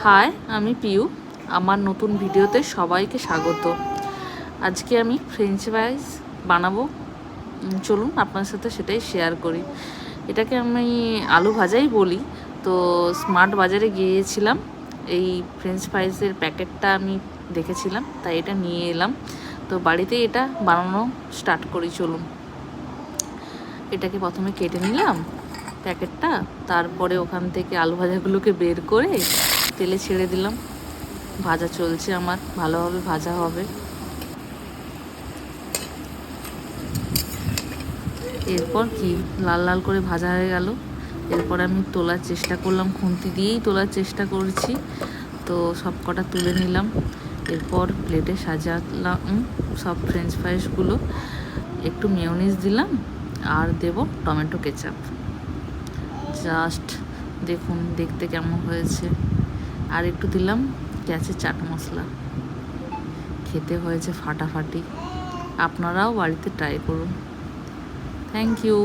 High, আমি পিউ। আমার নতুন ভিডিওতে সবাইকে স্বাগত। আজকে আমি ফ্রেঞ্চ ফ্রাইজ বানাবো। চলুন আপনার সাথে সেটাই শেয়ার করি। এটাকে আমি আলু ভাজাই বলি। তো স্মার্ট বাজারে গিয়েছিলাম, এই ফ্রেঞ্চ ফ্রাইজের প্যাকেটটা আমি দেখেছিলাম, তাই এটা নিয়ে এলাম। তো বাড়িতে এটা বানানো স্টার্ট করি। চলুন, এটাকে প্রথমে কেটে নিলাম প্যাকেটটা, তারপরে ওখান থেকে আলু ভাজাগুলোকে বের করে তেলে ছেড়ে দিলাম। ভাজা চলছে আমার, ভালোভাবে ভাজা হবে। এরপর কি লাল লাল করে ভাজা হয়ে গেল। এরপর আমি তোলার চেষ্টা করলাম, খুন্তি দিয়েই তোলার চেষ্টা করছি। তো সব কটা তুলে নিলাম। এরপর প্লেটে সাজালাম সব ফ্রেঞ্চ ফ্রাইসগুলো। একটু মেয়োনিজ দিলাম আর দেব টমেটো কেচাপ। জাস্ট দেখুন দেখতে কেমন হয়েছে। আর একটু দিলাম গ্যাসের চাট মশলা। খেতে হয়েছে ফাটাফাটি। আপনারাও বাড়িতে ট্রাই করুন। Thank you.